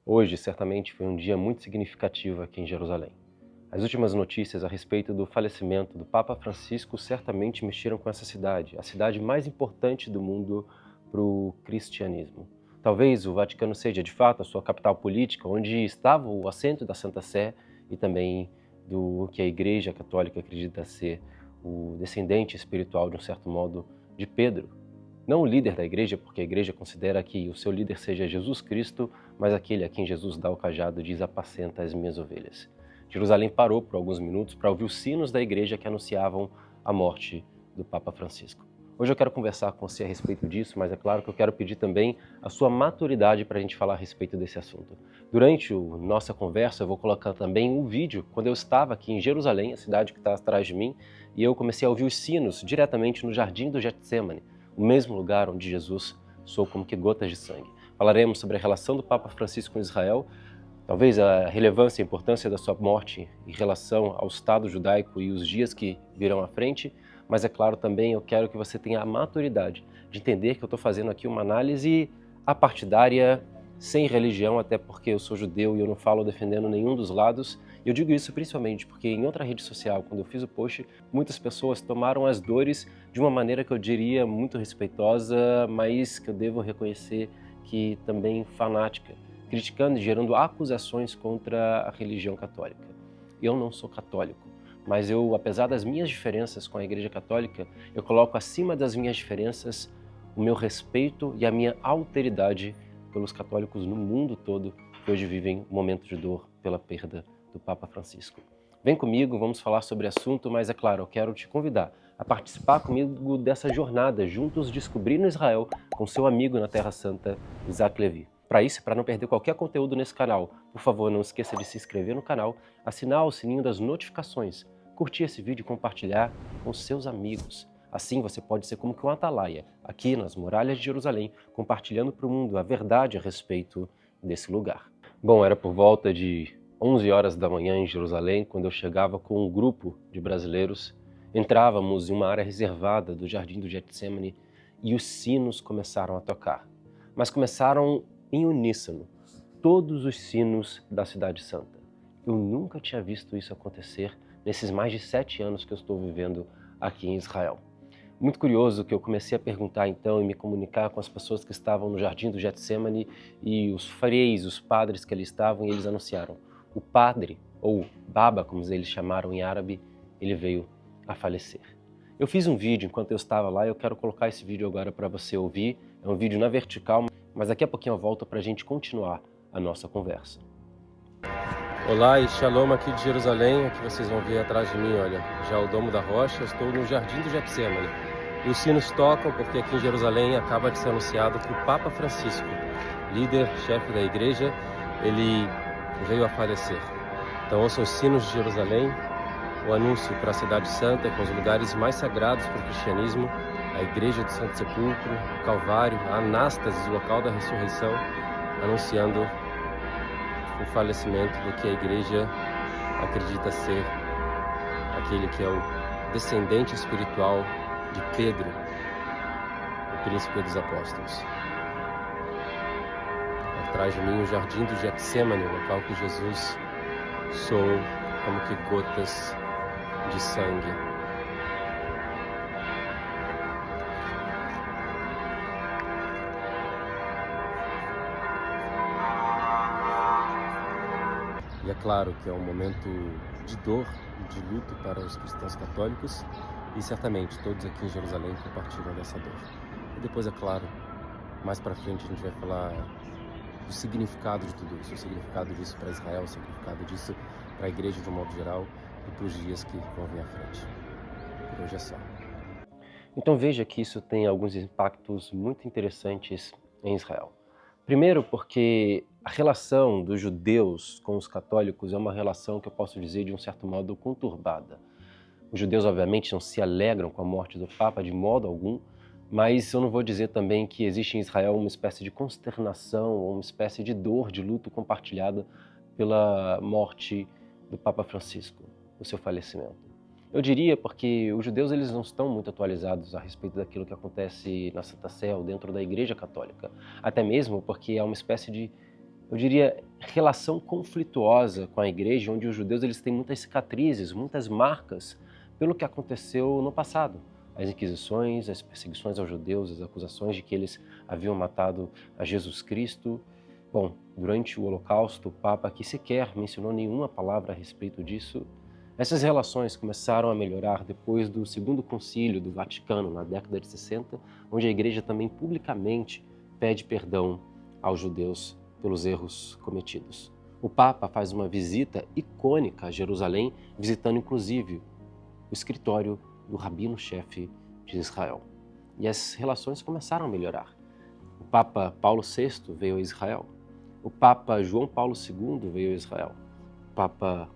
Hoje, certamente, foi um dia muito significativo aqui em Jerusalém. As últimas notícias a respeito do falecimento do Papa Francisco certamente mexeram com essa cidade, a cidade mais importante do mundo para o cristianismo. Talvez o Vaticano seja, de fato, a sua capital política, onde estava o assento da Santa Sé e também do que a Igreja Católica acredita ser o descendente espiritual, de um certo modo, de Pedro. Não o líder da igreja, porque a igreja considera que o seu líder seja Jesus Cristo, mas aquele a quem Jesus dá o cajado diz: apacenta as minhas ovelhas. Jerusalém parou por alguns minutos para ouvir os sinos da igreja que anunciavam a morte do Papa Francisco. Hoje eu quero conversar com você a respeito disso, mas é claro que eu quero pedir também a sua maturidade para a gente falar a respeito desse assunto. Durante a nossa conversa eu vou colocar também um vídeo quando eu estava aqui em Jerusalém, a cidade que está atrás de mim, e eu comecei a ouvir os sinos diretamente no jardim do Getsemane, o mesmo lugar onde Jesus soou como que gotas de sangue. Falaremos sobre a relação do Papa Francisco com Israel, talvez a relevância e a importância da sua morte em relação ao Estado judaico e os dias que virão à frente, mas é claro também eu quero que você tenha a maturidade de entender que eu estou fazendo aqui uma análise apartidária, sem religião, até porque eu sou judeu e eu não falo defendendo nenhum dos lados. E eu digo isso principalmente porque em outra rede social, quando eu fiz o post, muitas pessoas tomaram as dores de uma maneira que eu diria muito respeitosa, mas que eu devo reconhecer que também fanática, criticando e gerando acusações contra a religião católica. Eu não sou católico, mas eu, apesar das minhas diferenças com a Igreja Católica, eu coloco acima das minhas diferenças o meu respeito e a minha alteridade pelos católicos no mundo todo que hoje vivem um momento de dor pela perda do Papa Francisco. Vem comigo, vamos falar sobre o assunto, mas é claro, eu quero te convidar a participar comigo dessa jornada, juntos descobrindo Israel com seu amigo na Terra Santa, Isaac Levi. Para isso, para não perder qualquer conteúdo nesse canal, por favor, não esqueça de se inscrever no canal, assinar o sininho das notificações, curtir esse vídeo e compartilhar com seus amigos. Assim você pode ser como que um atalaia, aqui nas muralhas de Jerusalém, compartilhando para o mundo a verdade a respeito desse lugar. Bom, era por volta de 11 horas da manhã em Jerusalém, quando eu chegava com um grupo de brasileiros. Entrávamos em uma área reservada do Jardim do Getsemane e os sinos começaram a tocar. Mas começaram em uníssono, todos os sinos da Cidade Santa. Eu nunca tinha visto isso acontecer nesses mais de 7 anos que eu estou vivendo aqui em Israel. Muito curioso que eu comecei a perguntar então e me comunicar com as pessoas que estavam no Jardim do Getsemane e os freis, os padres que ali estavam, e eles anunciaram: o padre, ou Baba, como eles chamaram em árabe, ele veio a falecer. Eu fiz um vídeo enquanto eu estava lá e eu quero colocar esse vídeo agora para você ouvir. É um vídeo na vertical, mas daqui a pouquinho eu volto para a gente continuar a nossa conversa. Olá e Shalom aqui de Jerusalém, aqui vocês vão ver atrás de mim, olha, já o Domo da Rocha, eu estou no Jardim do Getsemane. E os sinos tocam porque aqui em Jerusalém acaba de ser anunciado que o Papa Francisco, líder, chefe da igreja, ele veio a falecer. Então ouçam os sinos de Jerusalém, o anúncio para a Cidade Santa, com os lugares mais sagrados para o cristianismo, a Igreja do Santo Sepulcro, o Calvário, a Anástasis, o local da ressurreição, anunciando o falecimento do que a igreja acredita ser aquele que é o descendente espiritual de Pedro, o príncipe dos apóstolos. Atrás de mim o Jardim do Getsemane, o local que Jesus soou como que gotas de sangue. E é claro que é um momento de dor, de luto para os cristãos católicos, e certamente todos aqui em Jerusalém compartilham dessa dor. E depois, é claro, mais para frente a gente vai falar do significado de tudo isso, o significado disso para Israel, o significado disso para a igreja de um modo geral e para os dias que vão vir à frente. Por hoje é só. Então veja que isso tem alguns impactos muito interessantes em Israel. Primeiro porque a relação dos judeus com os católicos é uma relação que eu posso dizer de um certo modo conturbada. Os judeus obviamente não se alegram com a morte do Papa de modo algum, mas eu não vou dizer também que existe em Israel uma espécie de consternação ou uma espécie de dor, de luto compartilhada pela morte do Papa Francisco, o seu falecimento. Eu diria porque os judeus eles não estão muito atualizados a respeito daquilo que acontece na Santa Sé ou dentro da Igreja Católica. Até mesmo porque é uma espécie de, eu diria, relação conflituosa com a igreja, onde os judeus eles têm muitas cicatrizes, muitas marcas pelo que aconteceu no passado. As inquisições, as perseguições aos judeus, as acusações de que eles haviam matado a Jesus Cristo. Bom, durante o Holocausto, o Papa aqui sequer mencionou nenhuma palavra a respeito disso. Essas relações começaram a melhorar depois do Segundo Concílio do Vaticano, na década de 60, onde a igreja também publicamente pede perdão aos judeus pelos erros cometidos. O Papa faz uma visita icônica a Jerusalém, visitando inclusive o escritório do rabino-chefe de Israel. E as relações começaram a melhorar. O Papa Paulo VI veio a Israel. O Papa João Paulo II veio a Israel. O Papa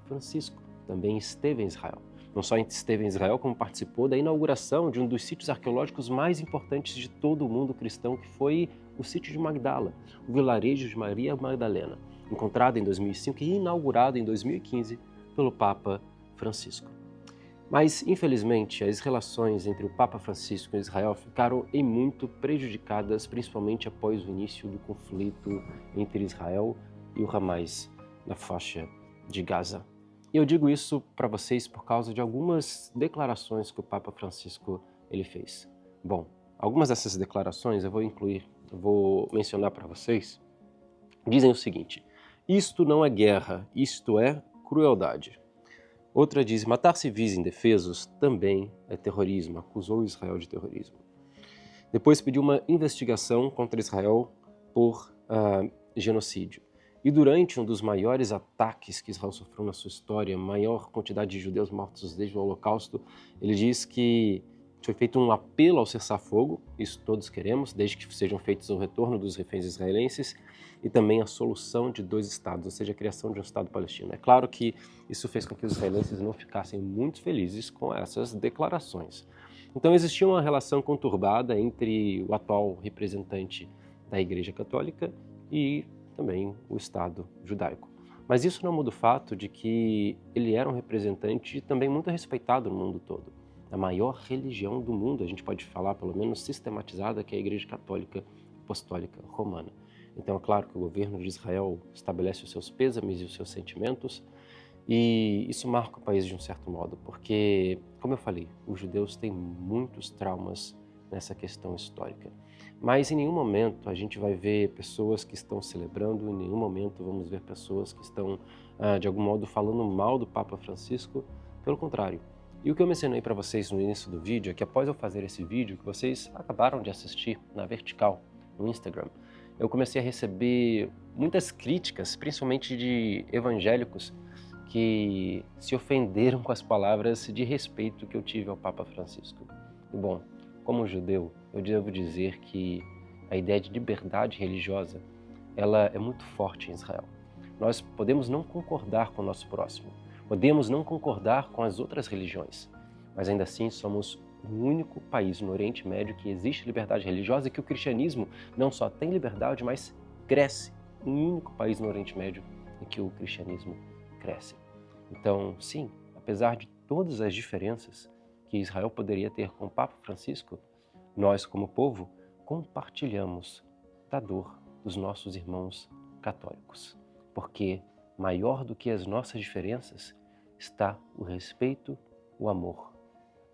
Francisco também esteve em Israel. Não só esteve em Israel, como participou da inauguração de um dos sítios arqueológicos mais importantes de todo o mundo cristão, que foi o sítio de Magdala, o vilarejo de Maria Magdalena, encontrado em 2005 e inaugurado em 2015 pelo Papa Francisco. Mas, infelizmente, as relações entre o Papa Francisco e Israel ficaram em muito prejudicadas, principalmente após o início do conflito entre Israel e o Hamas na faixa de Gaza. E eu digo isso para vocês por causa de algumas declarações que o Papa Francisco ele fez. Bom, algumas dessas declarações eu vou mencionar para vocês. Dizem o seguinte: isto não é guerra, isto é crueldade. Outra diz: matar civis indefesos também é terrorismo, acusou Israel de terrorismo. Depois pediu uma investigação contra Israel por genocídio. E durante um dos maiores ataques que Israel sofreu na sua história, maior quantidade de judeus mortos desde o Holocausto, ele diz que foi feito um apelo ao cessar-fogo, isso todos queremos, desde que sejam feitos o retorno dos reféns israelenses, e também a solução de 2 estados, ou seja, a criação de um estado palestino. É claro que isso fez com que os israelenses não ficassem muito felizes com essas declarações. Então existia uma relação conturbada entre o atual representante da Igreja Católica e também o Estado judaico. Mas isso não muda o fato de que ele era um representante também muito respeitado no mundo todo. A maior religião do mundo, a gente pode falar, pelo menos sistematizada, que é a Igreja Católica Apostólica Romana. Então é claro que o governo de Israel estabelece os seus pêsames e os seus sentimentos, e isso marca o país de um certo modo, porque, como eu falei, os judeus têm muitos traumas nessa questão histórica. Mas em nenhum momento a gente vai ver pessoas que estão celebrando, em nenhum momento vamos ver pessoas que estão, de algum modo, falando mal do Papa Francisco, pelo contrário. E o que eu mencionei para vocês no início do vídeo é que após eu fazer esse vídeo, que vocês acabaram de assistir na Vertical, no Instagram, eu comecei a receber muitas críticas, principalmente de evangélicos, que se ofenderam com as palavras de respeito que eu tive ao Papa Francisco. E bom, como judeu, eu devo dizer que a ideia de liberdade religiosa, ela é muito forte em Israel. Nós podemos não concordar com o nosso próximo, podemos não concordar com as outras religiões, mas ainda assim somos o único país no Oriente Médio que existe liberdade religiosa e que o cristianismo não só tem liberdade, mas cresce. O único país no Oriente Médio em que o cristianismo cresce. Então, sim, apesar de todas as diferenças que Israel poderia ter com o Papa Francisco, nós, como povo, compartilhamos da dor dos nossos irmãos católicos, porque maior do que as nossas diferenças está o respeito, o amor,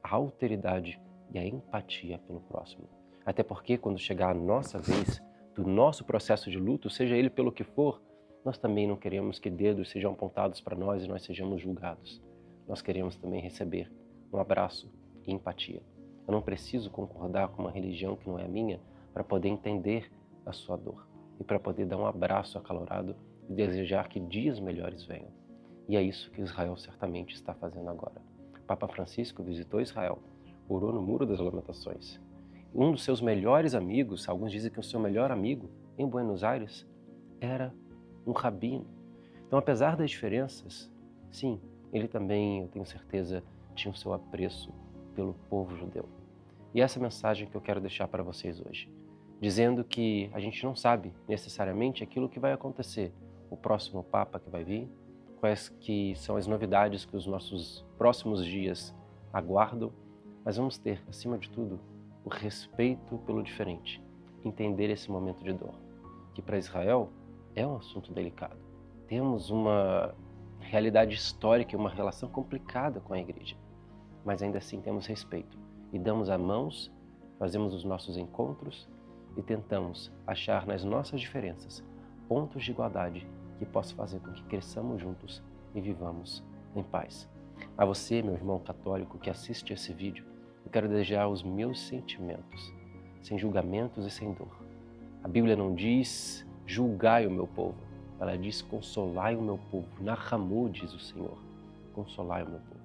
a alteridade e a empatia pelo próximo. Até porque quando chegar a nossa vez do nosso processo de luto, seja ele pelo que for, nós também não queremos que dedos sejam apontados para nós e nós sejamos julgados. Nós queremos também receber um abraço e empatia. Eu não preciso concordar com uma religião que não é a minha para poder entender a sua dor e para poder dar um abraço acalorado e desejar que dias melhores venham. E é isso que Israel certamente está fazendo agora. Papa Francisco visitou Israel, orou no Muro das Lamentações. Um dos seus melhores amigos, alguns dizem que o seu melhor amigo em Buenos Aires, era um rabino. Então, apesar das diferenças, sim, ele também, eu tenho certeza, tinha o seu apreço pelo povo judeu. E essa é a mensagem que eu quero deixar para vocês hoje, dizendo que a gente não sabe necessariamente aquilo que vai acontecer, o próximo Papa que vai vir, quais que são as novidades que os nossos próximos dias aguardam, mas vamos ter, acima de tudo, o respeito pelo diferente, entender esse momento de dor, que para Israel é um assunto delicado. Temos uma realidade histórica e uma relação complicada com a igreja, mas ainda assim temos respeito e damos a mãos, fazemos os nossos encontros e tentamos achar nas nossas diferenças pontos de igualdade que possam fazer com que cresçamos juntos e vivamos em paz. A você, meu irmão católico que assiste esse vídeo, eu quero desejar os meus sentimentos, sem julgamentos e sem dor. A Bíblia não diz julgai o meu povo, ela diz consolai o meu povo. Nahamu, diz o Senhor, consolai o meu povo.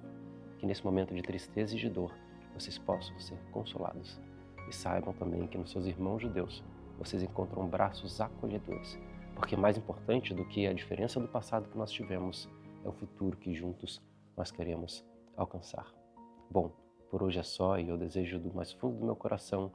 Que nesse momento de tristeza e de dor, vocês possam ser consolados. E saibam também que nos seus irmãos judeus, vocês encontram braços acolhedores. Porque mais importante do que a diferença do passado que nós tivemos, é o futuro que juntos nós queremos alcançar. Bom, por hoje é só e eu desejo do mais fundo do meu coração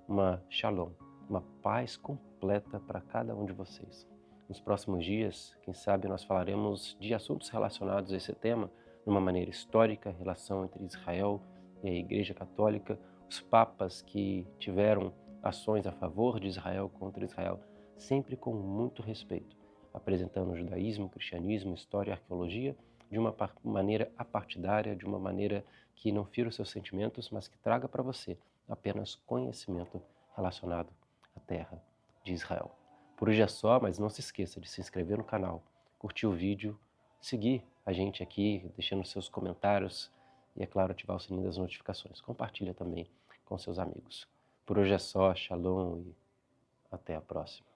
uma shalom, uma paz completa para cada um de vocês. Nos próximos dias, quem sabe nós falaremos de assuntos relacionados a esse tema de uma maneira histórica, a relação entre Israel e a Igreja Católica, os papas que tiveram ações a favor de Israel, contra Israel, sempre com muito respeito, apresentando o judaísmo, o cristianismo, história e arqueologia de uma maneira apartidária, de uma maneira que não fira os seus sentimentos, mas que traga para você apenas conhecimento relacionado à terra de Israel. Por hoje é só, mas não se esqueça de se inscrever no canal, curtir o vídeo, seguir a gente aqui, deixando seus comentários e, é claro, ativar o sininho das notificações. Compartilha também com seus amigos. Por hoje é só, shalom e até a próxima.